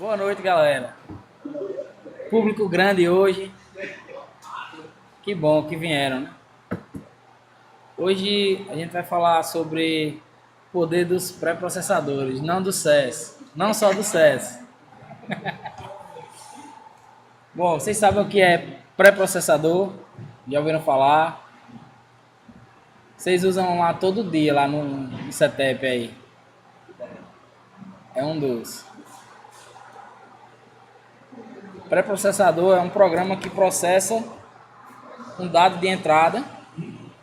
Boa noite, galera. Público grande hoje. Que bom que vieram, né? Hoje a gente vai falar sobre o poder dos pré-processadores, não do SES, não só do SES. Bom, vocês sabem o que é pré-processador? Já ouviram falar? Vocês usam lá todo dia, lá no setup aí. É um dos. Pré-processador é um programa que processa um dado de entrada,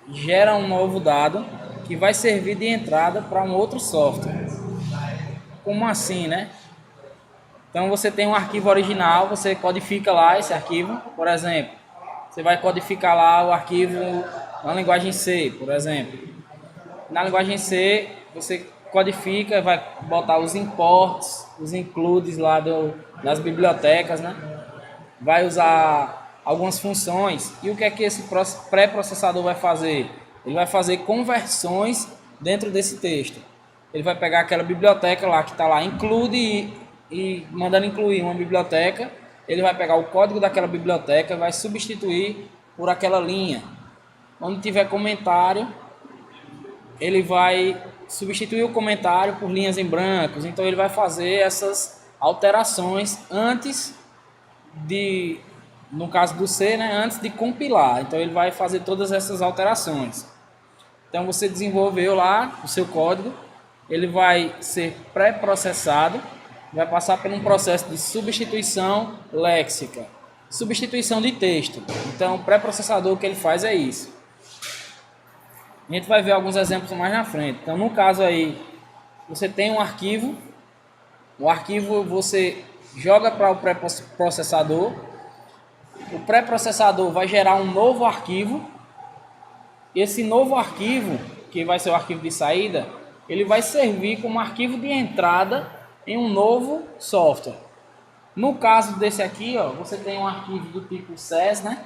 gera um novo dado que vai servir de entrada para um outro software. Como assim, né? Então você tem um arquivo original, você codifica lá esse arquivo, por exemplo. Você vai codificar lá o arquivo na linguagem C, por exemplo. Na linguagem C, você codifica, vai botar os imports, os includes lá das bibliotecas, né? Vai usar algumas funções. E o que é que esse pré-processador vai fazer? Ele vai fazer conversões dentro desse texto. Ele vai pegar aquela biblioteca lá que está lá, include e mandando incluir uma biblioteca. Ele vai pegar o código daquela biblioteca e vai substituir por aquela linha. Onde tiver comentário, ele vai substituir o comentário por linhas em brancos. Então ele vai fazer essas alterações antes de, no caso do C, né, antes de compilar. Então ele vai fazer todas essas alterações. Então você desenvolveu lá o seu código, ele vai ser pré-processado, vai passar por um processo de substituição léxica, substituição de texto. Então o pré-processador, o que ele faz é isso. A gente vai ver alguns exemplos mais na frente. Então no caso aí, você tem um arquivo, o arquivo você joga para o pré-processador, o pré-processador vai gerar um novo arquivo, esse novo arquivo, que vai ser o arquivo de saída, ele vai servir como arquivo de entrada em um novo software. No caso desse aqui, ó, você tem um arquivo do tipo SES, né?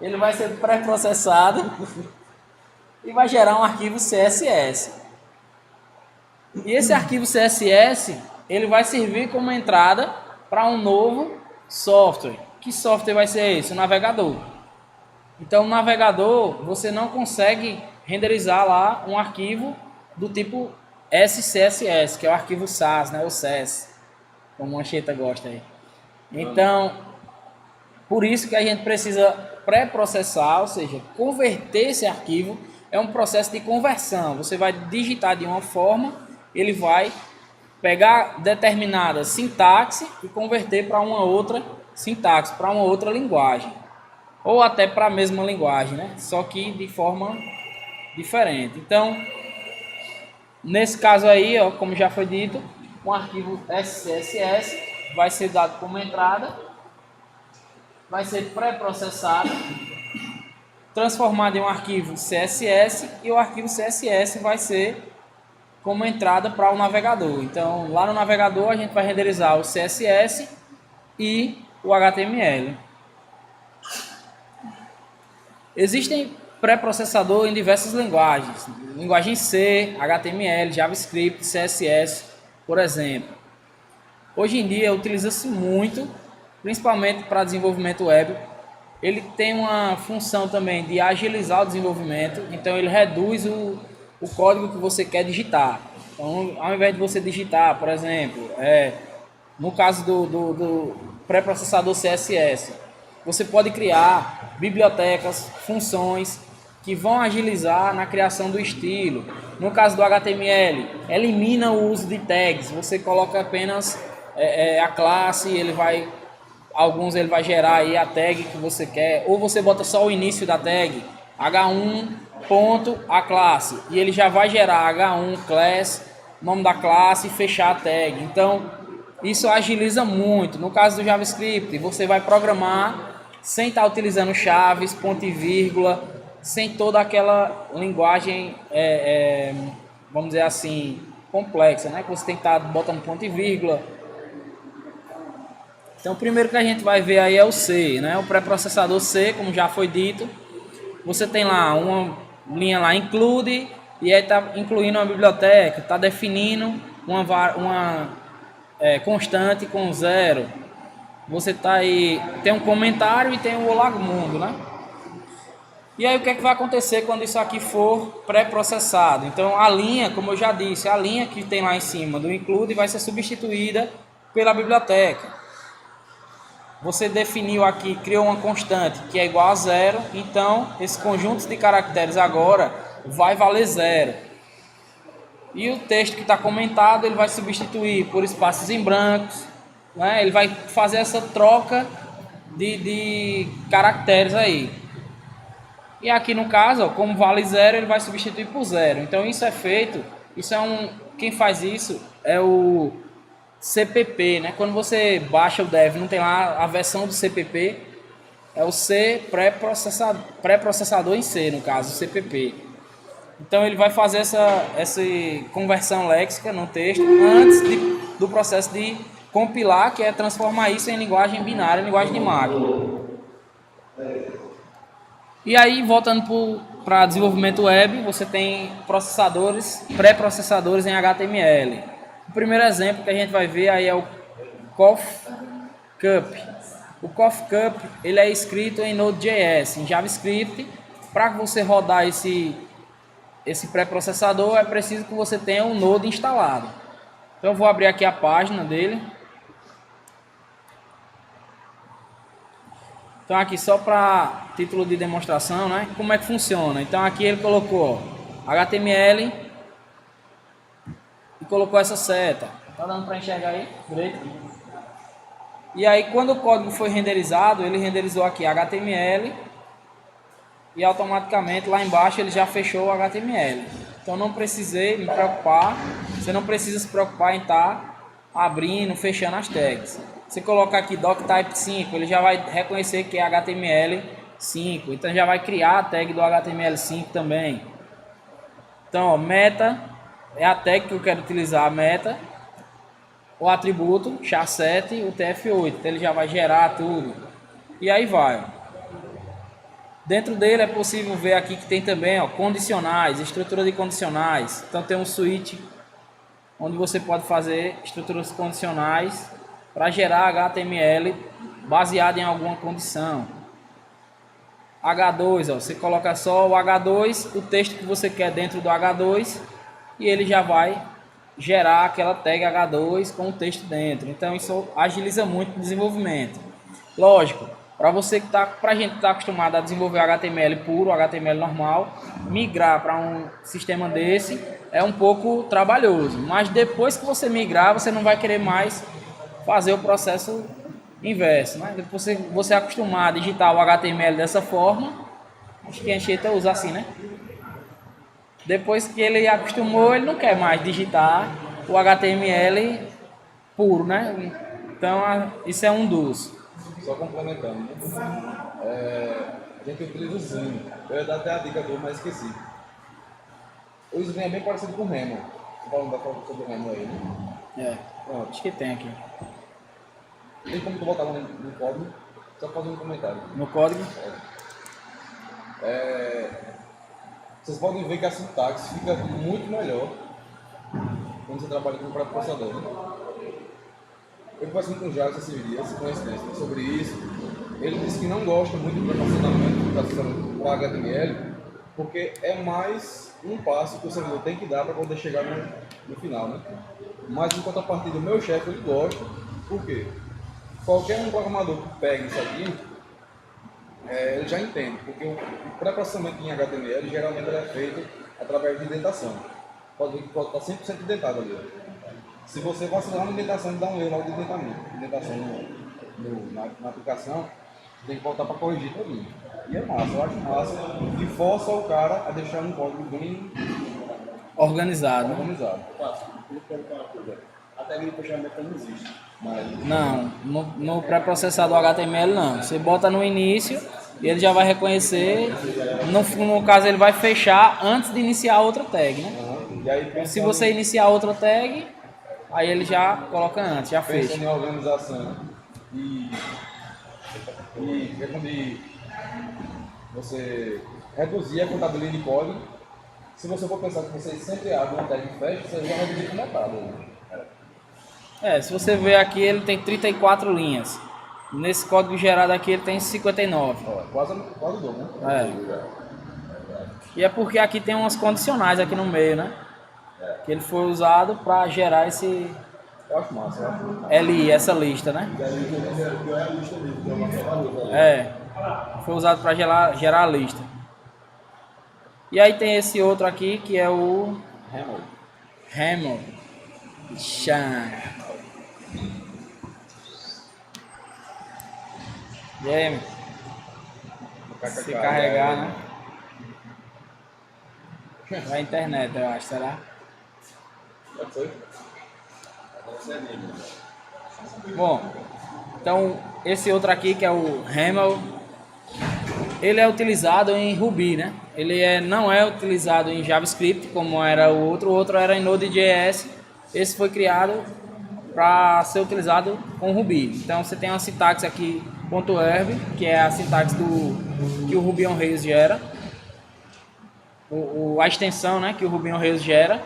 Ele vai ser pré-processado e vai gerar um arquivo CSS. E esse arquivo CSS, ele vai servir como entrada para um novo software. Que software vai ser esse? O navegador. Então, no navegador, você não consegue renderizar lá um arquivo do tipo SCSS, que é o arquivo SAS, né? O SES, como a Anchieta gosta aí. Então, por isso que a gente precisa pré-processar, ou seja, converter esse arquivo. É um processo de conversão. Você vai digitar de uma forma, ele vai pegar determinada sintaxe e converter para uma outra sintaxe, para uma outra linguagem. Ou até para a mesma linguagem, né? Só que de forma diferente. Então, nesse caso aí, ó, como já foi dito, um arquivo SCSS vai ser dado como entrada, vai ser pré-processado, transformado em um arquivo CSS, e o arquivo CSS vai ser como entrada para o navegador. Então, lá no navegador a gente vai renderizar o CSS e o HTML. Existem pré-processador em diversas linguagens. Linguagem C, HTML, JavaScript, CSS, por exemplo. Hoje em dia utiliza-se muito, principalmente para desenvolvimento web. Ele tem uma função também de agilizar o desenvolvimento, então ele reduz o código que você quer digitar. Então, ao invés de você digitar, por exemplo, no caso do pré-processador CSS, você pode criar bibliotecas, funções que vão agilizar na criação do estilo. No caso do HTML, elimina o uso de tags, você coloca apenas a classe, ele vai gerar aí a tag que você quer, ou você bota só o início da tag, h1.a classe, e ele já vai gerar h1 class, nome da classe, e fechar a tag. Então, isso agiliza muito. No caso do JavaScript, você vai programar sem estar utilizando chaves, ponto e vírgula, sem toda aquela linguagem, vamos dizer assim, complexa, né? Que você tem que estar botando ponto e vírgula. Então, o primeiro que a gente vai ver aí é o C, né? O pré-processador C, como já foi dito. Você tem lá uma linha lá, include, e aí está incluindo uma biblioteca, está definindo uma constante com zero, você tá aí, tem um comentário e tem o Olá Mundo, né? E aí o que é que vai acontecer quando isso aqui for pré-processado? Então a linha, como eu já disse, a linha que tem lá em cima do include vai ser substituída pela biblioteca. Você definiu aqui, criou uma constante que é igual a zero, então esse conjunto de caracteres agora vai valer zero. E o texto que está comentado ele vai substituir por espaços em brancos, né? Ele vai fazer essa troca de caracteres aí. E aqui no caso, ó, como vale zero, ele vai substituir por zero. Então isso é feito, quem faz isso é o CPP, né? Quando você baixa o Dev, não tem lá a versão do CPP, é o C pré-processador em C, no caso, o CPP. Então ele vai fazer essa conversão léxica no texto antes do processo de compilar, que é transformar isso em linguagem binária, em linguagem de máquina. E aí, voltando para desenvolvimento web, você tem pré-processadores em HTML. O primeiro exemplo que a gente vai ver aí é o CoffeeCup. O CoffeeCup ele é escrito em Node.js, em JavaScript. Para você rodar esse pré-processador, é preciso que você tenha um Node instalado. Então eu vou abrir aqui a página dele. Então aqui só para título de demonstração, né? Como é que funciona? Então aqui ele colocou HTML e colocou essa seta. Tá dando para enxergar aí? Direito? E aí quando o código foi renderizado, ele renderizou aqui HTML e automaticamente lá embaixo ele já fechou o HTML. Então não precisei me preocupar, você não precisa se preocupar em estar abrindo, fechando as tags. Você colocar aqui doctype 5, ele já vai reconhecer que é HTML5, então já vai criar a tag do HTML5 também. Então, ó, meta é a tag que eu quero utilizar, a meta, o atributo, char7, o TF8, então ele já vai gerar tudo. E aí vai. Dentro dele é possível ver aqui que tem também, ó, condicionais, estrutura de condicionais. Então tem um switch onde você pode fazer estruturas condicionais para gerar HTML baseado em alguma condição. H2, ó, você coloca só o H2, o texto que você quer dentro do H2 e ele já vai gerar aquela tag H2 com o texto dentro. Então isso agiliza muito o desenvolvimento. Lógico, para você que tá, para a gente que está acostumado a desenvolver HTML puro, HTML normal, migrar para um sistema desse é um pouco trabalhoso. Mas depois que você migrar, você não vai querer mais fazer o processo inverso, né? Depois você acostumar a digitar o HTML dessa forma, acho que a gente usa assim, né? Depois que ele acostumou, ele não quer mais digitar o HTML puro, né? Então isso é um dos. Só complementando, né? A gente utiliza o Zoom. Eu ia dar até a dica do, mas esqueci. O Zoom é bem parecido com o Remo. Você falando da foto sobre o Remo aí, né? Pronto, acho que tem aqui. Tem como tu botar no código, só fazer um comentário. No código? Vocês podem ver que a sintaxe fica muito melhor quando você trabalha com o próprio processador. Né? Eu conversei com o Jacques esses dias, coincidência, sobre isso. Ele disse que não gosta muito do processamento para HTML, porque é mais um passo que o servidor tem que dar para poder chegar no final. Né? Mas em contrapartida, o meu chefe ele gosta, por quê? Qualquer um programador que pegue isso aqui, ele já entende, porque o pré-processamento em HTML geralmente é feito através de indentação. Pode ver que pode estar 100% indentado ali. Se você vacilar na indentação, ele dá um erro logo de indentação na aplicação, tem que voltar para corrigir tudo. E é massa, eu acho massa, e força o cara a deixar um código bem organizado. Até no fechamento não existe. Não, no pré-processador HTML não. Você bota no início e ele já vai reconhecer. No caso, ele vai fechar antes de iniciar outra tag, né? E aí, Se você iniciar outra tag, aí ele já coloca antes, já fecha. Pensando em organização e questão de você reduzir a contabilidade de código, se você for pensar que você sempre abre uma tag e fecha, você já vai reduzir com metade. Né? Se você ver aqui, ele tem 34 linhas. Nesse código gerado aqui, ele tem 59. Ó, quase o dobro, né? E é porque aqui tem umas condicionais aqui no meio, né? Que ele foi usado para gerar esse Eu acho massa, eu acho. LI, essa lista, né? Foi usado para gerar a lista. E aí tem esse outro aqui que é o Hammer. E aí, se carregar, né? Vai internet, eu acho, será? Já foi? Bom, então esse outro aqui que é o Hamel, ele é utilizado em Ruby, né? Não é utilizado em JavaScript como era o outro era em Node.js. Esse foi criado para ser utilizado com Ruby. Então você tem uma sintaxe aqui .erb, que é a sintaxe que o Ruby on Rails gera, a extensão, né, que o Ruby on Rails gera.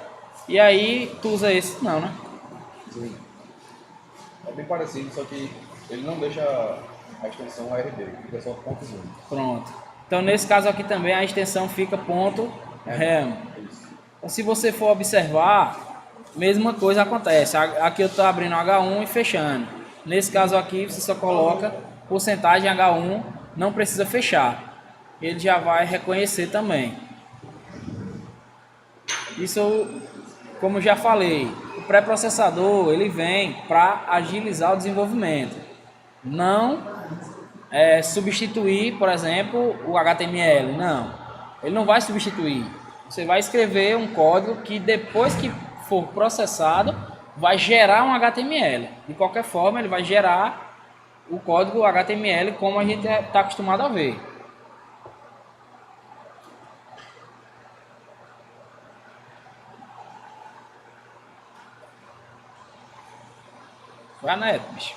E aí tu usa esse, não, né? Sim. É bem parecido, só que ele não deixa a extensão ARD, fica só ponto zoom. Pronto. Então nesse caso aqui também a extensão fica ponto .rem. Então, se você for observar, mesma coisa acontece. Aqui eu estou abrindo H1 e fechando. Nesse caso aqui você só coloca porcentagem H1, não precisa fechar. Ele já vai reconhecer também. Isso, como já falei, o pré-processador ele vem para agilizar o desenvolvimento. Não substituir, por exemplo, o HTML. Não, ele não vai substituir. Você vai escrever um código que depois que for processado vai gerar um HTML. De qualquer forma, ele vai gerar o código HTML como a gente está acostumado a ver. Vai, Neto, bicho.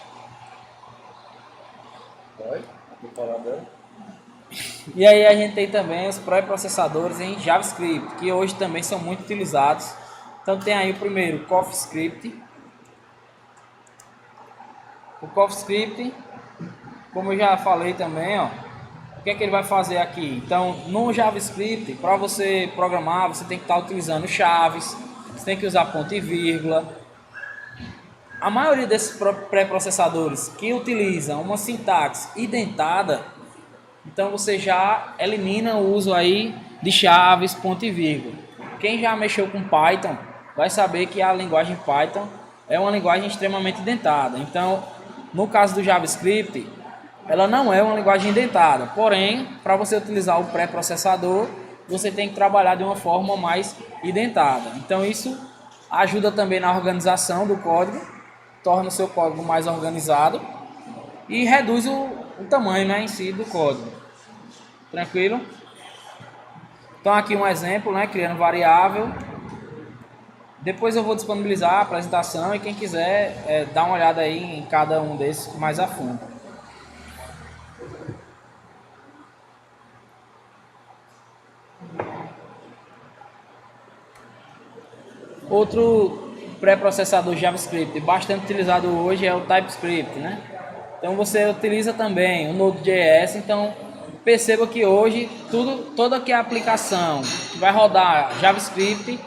Vai? Vou falar dela. E aí a gente tem também os pré-processadores em JavaScript, que hoje também são muito utilizados. Então tem aí o primeiro, CoffeeScript. O CoffeeScript, como eu já falei também, ó, o que é que ele vai fazer aqui? Então, no JavaScript, para você programar, você tem que estar utilizando chaves, você tem que usar ponto e vírgula. A maioria desses pré-processadores que utilizam uma sintaxe indentada, então você já elimina o uso aí de chaves, ponto e vírgula. Quem já mexeu com Python vai saber que a linguagem Python é uma linguagem extremamente indentada. Então, no caso do JavaScript, ela não é uma linguagem indentada. Porém, para você utilizar o pré-processador, você tem que trabalhar de uma forma mais indentada. Então, isso ajuda também na organização do código, torna o seu código mais organizado e reduz o tamanho, né, em si do código. Tranquilo? Então aqui um exemplo, né, criando variável. Depois eu vou disponibilizar a apresentação e quem quiser dar uma olhada aí em cada um desses mais a fundo. Outro pré-processador JavaScript bastante utilizado hoje é o TypeScript, né? Então você utiliza também o Node.js. Então perceba que hoje toda que é aplicação que vai rodar JavaScript,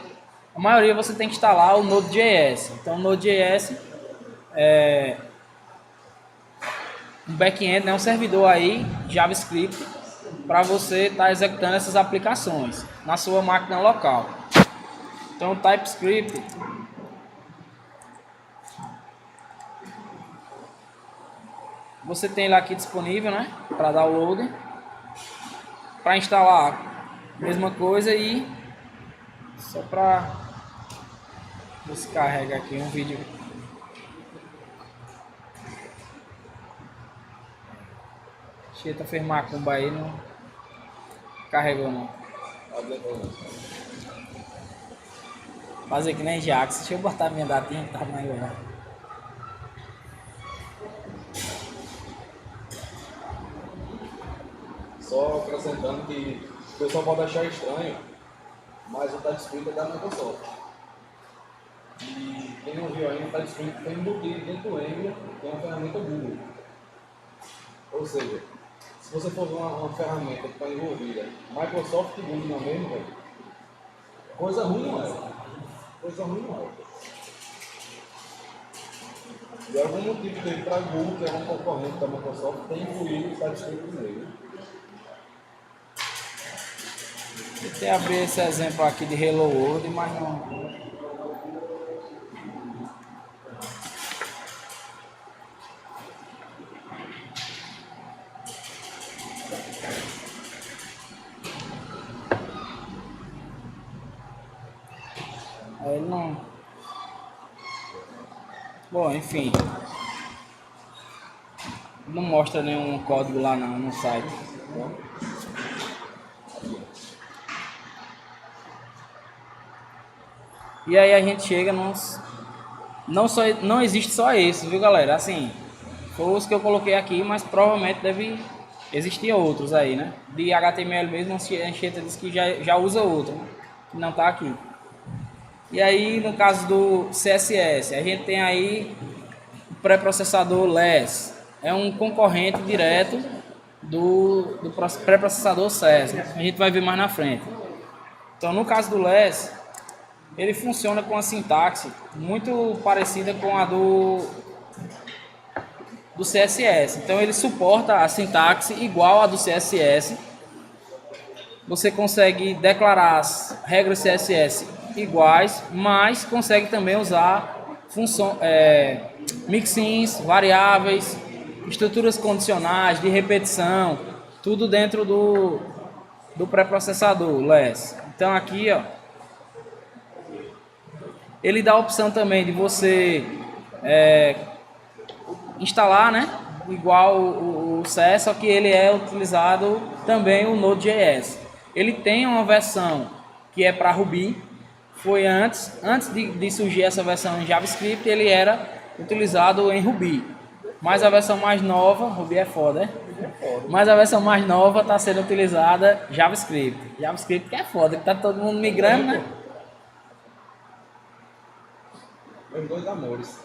a maioria você tem que instalar o Node.js. Então o Node.js é um back-end, né, um servidor aí JavaScript para você estar executando essas aplicações na sua máquina local. Então o TypeScript você tem lá aqui disponível, né, para download. Para instalar, mesma coisa. E só para ver se carrega aqui um vídeo. Cheta fez macumba aí, não carregou não. Fazer que nem Jax. Deixa eu botar minha datinha que tá maior. Só acrescentando que o pessoal pode achar estranho, mas o TypeScript é da Microsoft. E quem não viu ainda, está escrito que tem embutido dentro do Angular, tem uma ferramenta Google. Ou seja, se você for ver uma ferramenta que está envolvida, Microsoft e Google não é mesmo, velho? Coisa ruim não é. Coisa ruim não é. De algum motivo teve para a Google, que é uma concorrente da Microsoft, tem incluído o TypeScript nele. Tentei abrir esse exemplo aqui de Hello World, mas não. Aí ele não. Bom, enfim. Não mostra nenhum código lá não, no site. E aí a gente chega nos... Não existe só esse, viu galera? Assim, foi os que eu coloquei aqui, mas provavelmente deve existir outros aí, né? De HTML mesmo, a Anchieta disse que já usa outro, né? Que não tá aqui. E aí, no caso do CSS, a gente tem aí o pré-processador LESS. É um concorrente direto do pré-processador CS, né? A gente vai ver mais na frente. Então, no caso do LESS, ele funciona com a sintaxe muito parecida com a do CSS. Então, ele suporta a sintaxe igual a do CSS. Você consegue declarar as regras CSS iguais, mas consegue também usar mixins, variáveis, estruturas condicionais, de repetição, tudo dentro do pré-processador LESS. Então aqui, ó, ele dá a opção também de você instalar, né, igual o CS, só que ele é utilizado também o Node.js. Ele tem uma versão que é para Ruby. Foi antes de surgir essa versão em JavaScript, ele era utilizado em Ruby. Mas a versão mais nova, Ruby é foda, né? Mas a versão mais nova está sendo utilizada JavaScript. JavaScript que é foda, que tá todo mundo migrando, né? Meus dois amores.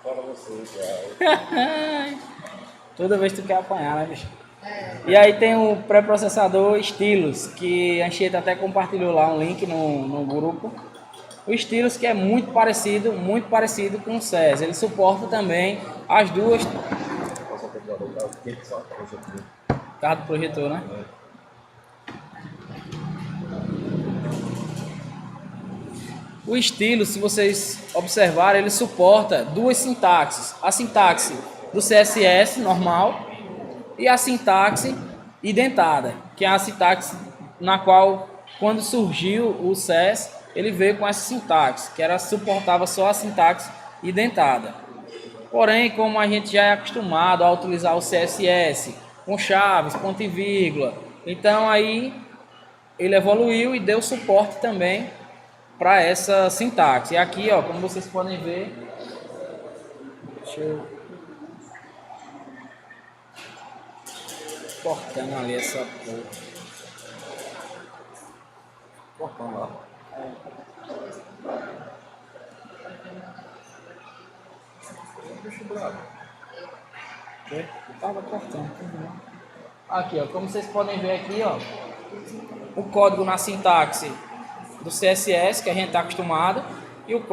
Fala você, cara. Toda vez que tu quer apanhar, né, bicho? E aí tem o pré-processador Stylus, que a Anchieta até compartilhou lá um link no grupo. O Stylus que é muito parecido com o CS. Ele suporta também as duas. Carro do projetor, né? O Stylus, se vocês observarem, ele suporta duas sintaxes. A sintaxe do CSS normal e a sintaxe identada, que é a sintaxe na qual, quando surgiu o CS, ele veio com essa sintaxe, que suportava só a sintaxe identada. Porém, como a gente já é acostumado a utilizar o CSS com chaves, ponto e vírgula, então aí ele evoluiu e deu suporte também para essa sintaxe. E aqui, ó, como vocês podem ver, deixa eu cortando ali essa porra. Cortando lá. Bicho bravo. Tava cortando. Aqui, ó, como vocês podem ver aqui, ó, o código na sintaxe do CSS que a gente está acostumado e o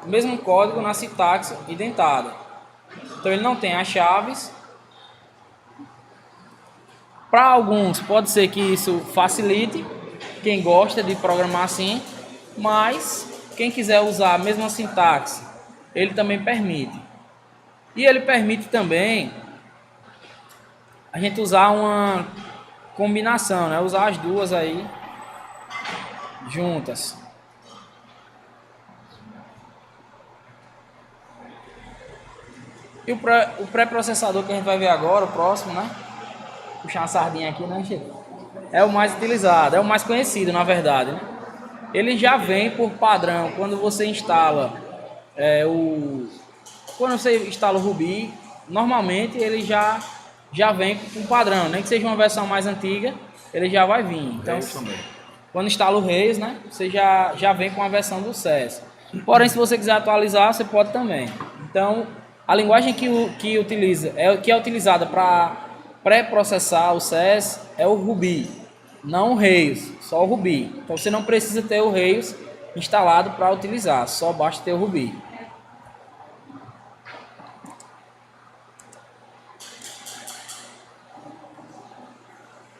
mesmo código na sintaxe identada. Então ele não tem as chaves. Para alguns pode ser que isso facilite quem gosta de programar assim, mas quem quiser usar a mesma sintaxe, ele também permite. E ele permite também a gente usar uma combinação, né? Usar as duas aí juntas. E o pré-processador que a gente vai ver agora, o próximo, né? Puxar uma sardinha aqui, né, Chico? É o mais utilizado, é o mais conhecido, na verdade, né? Ele já vem por padrão, quando você instala quando você instala o Ruby, normalmente ele já vem com padrão, nem que seja uma versão mais antiga, ele já vai vir. Então, Rails também. quando instala o Rails, né, você já vem com a versão do SES. Porém, se você quiser atualizar, você pode também. Então, a linguagem que é utilizada para pré-processar o SES é o Ruby, não o Rails, só o Ruby. Então, você não precisa ter o Rails instalado para utilizar, só basta ter o Ruby.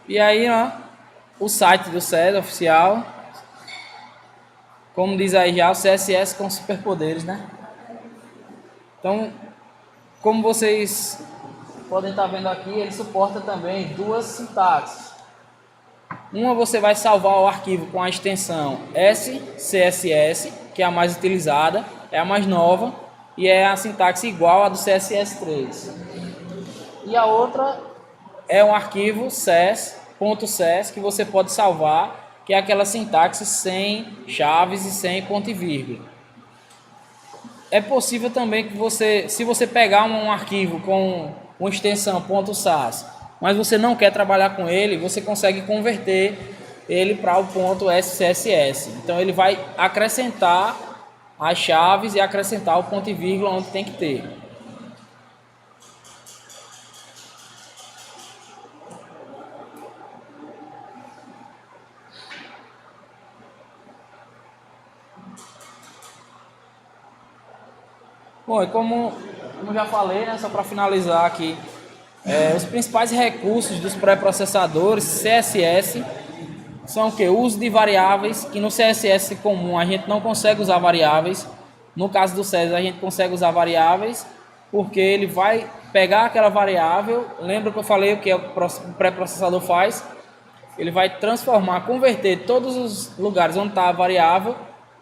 E aí, ó, o site do SES oficial, como diz aí já, o CSS com superpoderes, né? Então, como vocês podem estar vendo aqui, ele suporta também duas sintaxes. Uma, você vai salvar o arquivo com a extensão SCSS, que é a mais utilizada, é a mais nova, e é a sintaxe igual à do CSS3. E a outra é um arquivo ses.ses que você pode salvar, que é aquela sintaxe sem chaves e sem ponto e vírgula. É possível também que você, se você pegar um arquivo com uma extensão .sas, mas você não quer trabalhar com ele, você consegue converter ele para o ponto SCSS. Então ele vai acrescentar as chaves e acrescentar o ponto e vírgula onde tem que ter. Bom, e como já falei, né, só para finalizar aqui, os principais recursos dos pré-processadores CSS são o que? O uso de variáveis, que no CSS comum a gente não consegue usar variáveis. No caso do SES a gente consegue usar variáveis, porque ele vai pegar aquela variável, lembra que eu falei o que o pré-processador faz? Ele vai transformar, converter todos os lugares onde está a variável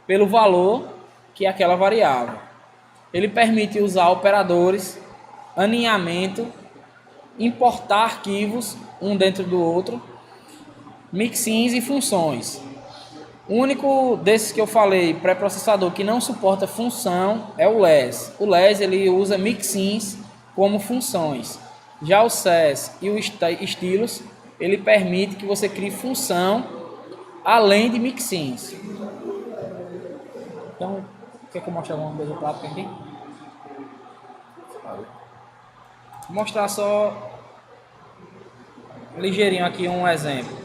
pelo valor que é aquela variável. Ele permite usar operadores, aninhamento, importar arquivos um dentro do outro, mixins e funções. O único desses que eu falei, pré-processador, que não suporta função é o LES. O LES ele usa mixins como funções. Já o SES e o Stylus, ele permite que você crie função além de mixins. Então, quer que eu mostre alguma coisa prática aqui? Vou mostrar só ligeirinho aqui um exemplo.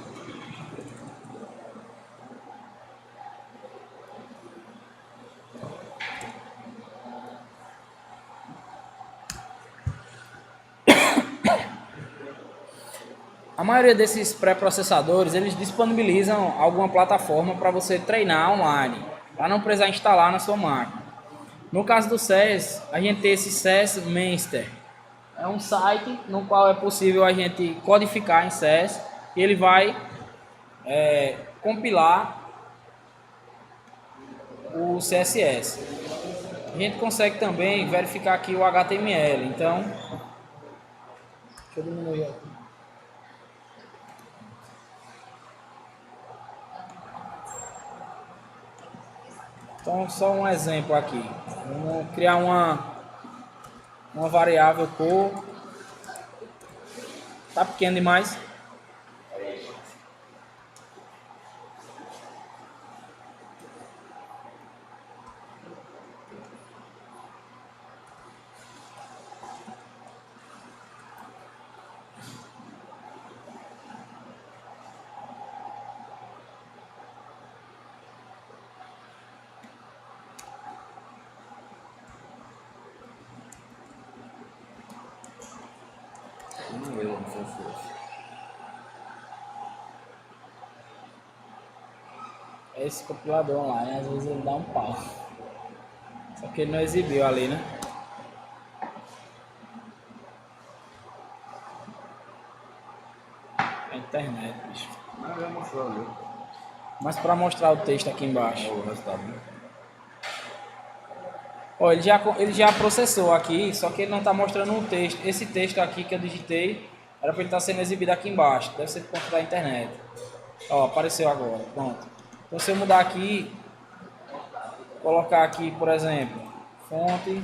A maioria desses pré-processadores, eles disponibilizam alguma plataforma para você treinar online, para não precisar instalar na sua máquina. No caso do SES, a gente tem esse SES Master. É um site no qual é possível a gente codificar em SES e ele vai compilar o CSS. A gente consegue também verificar aqui o HTML. Então, deixa eu diminuir aqui. Então, só um exemplo aqui. Vamos criar uma variável cor. Tá pequeno demais? Esse compilador online, às vezes ele dá um pau. Só que ele não exibiu ali, né? A internet, bicho. Ah, já mostrou ali. Mas para mostrar o texto aqui embaixo. O resultado, né? Ó, ele já processou aqui, só que ele não está mostrando um texto. Esse texto aqui que eu digitei era para ele estar sendo exibido aqui embaixo. Deve ser por conta da internet. Ó, apareceu agora. Pronto. Então se eu mudar aqui, colocar aqui, por exemplo, fonte.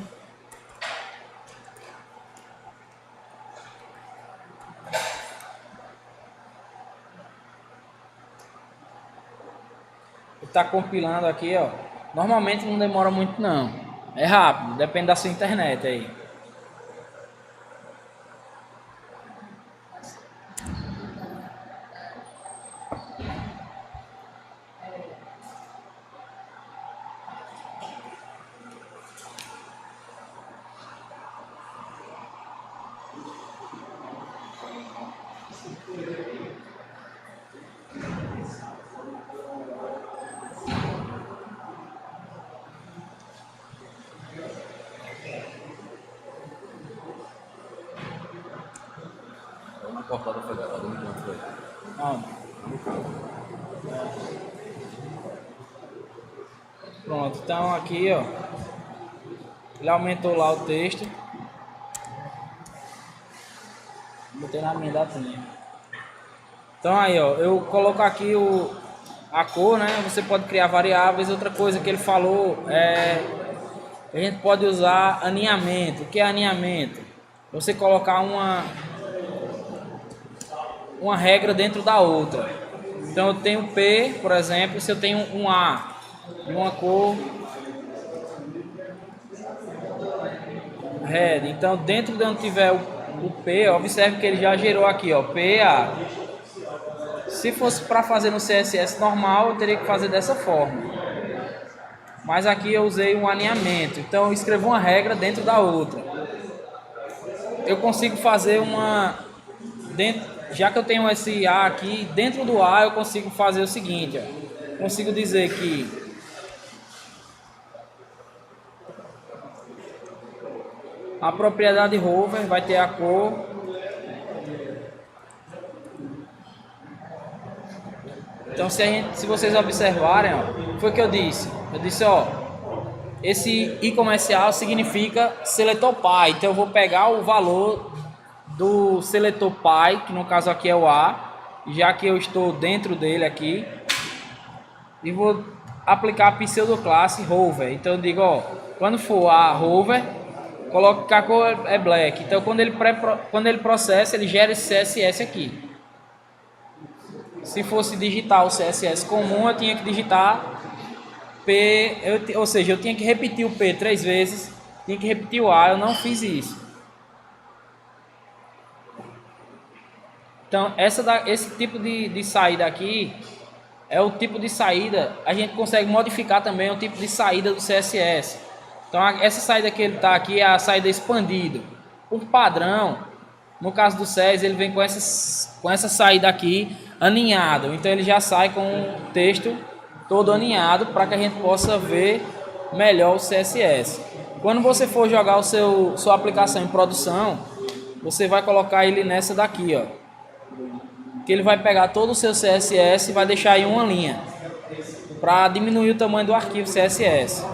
tá compilando aqui, ó. Normalmente não demora muito não. É rápido, depende da sua internet aí. Uma cortada foi gravada, não foi? Ó. Pronto, então aqui, ó. Ele aumentou lá o texto. Botei na minha datinha. Então aí, ó, eu coloco aqui a cor, né? Você pode criar variáveis. Outra coisa que ele falou é a gente pode usar alinhamento. O que é alinhamento? Você colocar uma regra dentro da outra. Então eu tenho P, por exemplo, se eu tenho um A de uma cor red, então dentro de onde tiver o P, observe que ele já gerou aqui, ó, PA. Se fosse para fazer no CSS normal, eu teria que fazer dessa forma. Mas aqui eu usei um alinhamento, então eu escrevo uma regra dentro da outra. Eu consigo fazer já que eu tenho esse A aqui, dentro do A eu consigo fazer o seguinte, ó. Consigo dizer que a propriedade hover vai ter a cor então se vocês observarem, ó, foi o que eu disse, ó, esse i comercial significa seletor pi, então eu vou pegar o valor do seletor pi, que no caso aqui é o A, já que eu estou dentro dele aqui, e vou aplicar a pseudoclasse hover. Então eu digo, ó, quando for a hover, coloque que a cor é black. Então quando ele processa, ele gera esse CSS aqui. Se fosse digitar o CSS comum, eu tinha que digitar P, ou seja, eu tinha que repetir o P 3 vezes, tinha que repetir o A, eu não fiz isso. Então esse tipo de saída aqui é o tipo de saída, a gente consegue modificar também o tipo de saída do CSS. Então essa saída que ele está aqui é a saída expandida. Por padrão, no caso do SES, ele vem com essa saída aqui aninhado. Então ele já sai com o texto todo aninhado para que a gente possa ver melhor o CSS. Quando você for jogar sua aplicação em produção, você vai colocar ele nessa daqui, ó. Que ele vai pegar todo o seu CSS e vai deixar aí uma linha para diminuir o tamanho do arquivo CSS.